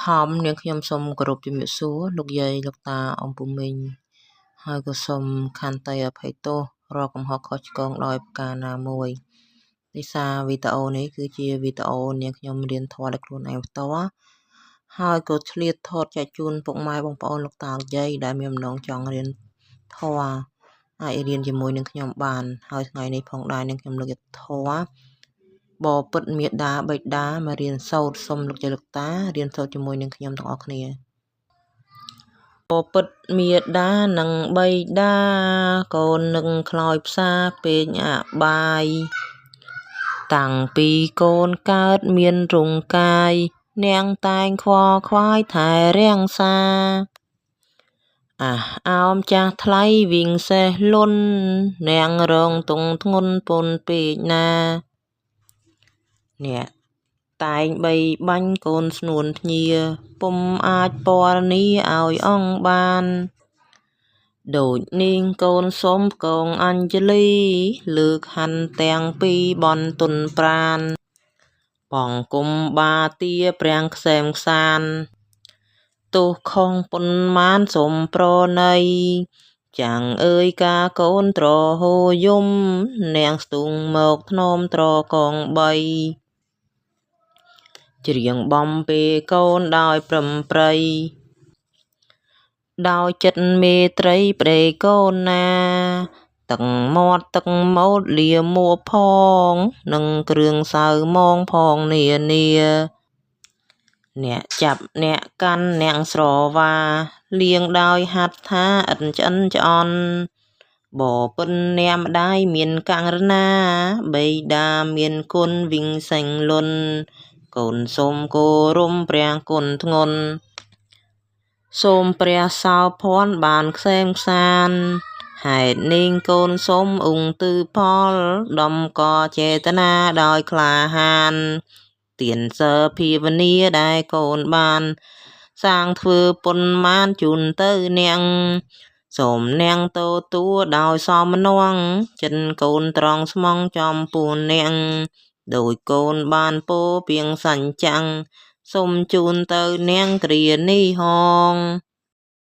ថមនាងខ្ញុំសូមគោរពជំរាបសួរលោកយាយលោកតាអំពុំមីងហើយក៏សូមខន្តីអភ័យទោសរាល់កំហុសខុសឆ្គងដោយប្រការណាមួយដោយសារវីដេអូនេះគឺជាវីដេអូនាងខ្ញុំរៀនធម៌ដោយខ្លួនឯងផ្ទាល់ហើយក៏ឆ្លៀតថតចែកជូនពុកម៉ែបងប្អូនលោកតាលោកយាយដែលមានបំណងចង់រៀនធម៌អាចរៀនជាមួយនឹងខ្ញុំបានហើយថ្ងៃនេះផងដែរនាងខ្ញុំលើកយកធម៌បពិតមេដាបិតាមករៀនសូត្រសូមលោកយាយលោកតារៀនសូត្រជាមួយនឹងខ្ញុំទាំងអស់គ្នាបពិតមេដានិងបិតាកូននឹងខ្លោចផ្សាពេញអបាយតាំងពីកូនកើតមានរង្កាយនាងតែងខ្វល់ខ្វាយថែរាំងសាអោមចាស់ថ្លៃវិញសេះលុននាងរងទងធ្ងន់ពន់ពេកណាអ្នកតែងបីបាញ់កូនស្នួនភ្ញាពុំអាចពណ៌នីឲ្យអងបានដូចនាងកូនសុំកងអញ្ជលីលើកហាន់ទាំងពីរបនទុនប្រានបងគុំបាទាប្រាំងខ្សែមខ្សានទោះខុងពុនមានសុំប្រណីចាំងអើយការកូនត្រហូយំនាងស្ទុងមកធ្នមត្រកងបីច្រៀងបំពេកូនដោយប្រំប្រៃដោយចិត្តមេត្រីប្តីកូនណាទឹកមាត់ទឹកម៉ូតលាមួផងនិងគ្រឿងសៅមងផងនានាអ្នកចាប់អ្នកកាន់អ្នកស្រវាលៀងដោយហាត់ថាឥតឆ្អិនឆ្អន់បពិនអ្នកម្ដាយមានកាំងរណាបិតាមានគុណវិញសេងលុនកូនសូមគោរមព្រះគុណធ្ងន់សូមព្រះសោភ័ណ្ឌបានខ្សែមខ្សានហេតុនាងកូនសូមអង្គទិផលដំកចេតនាដោយក្លាហានទានសើភាវនាដែលកូនបានសាងធ្វើពុនមានជូនទៅនាងសូមនាងតូទួដោយសមនងចិនកូនត្រង់ស្មងចំពោះនាងដោយកូនបានពោពៀងសញ្ចាំងសូមជូនទៅនាងគ្រានេះហង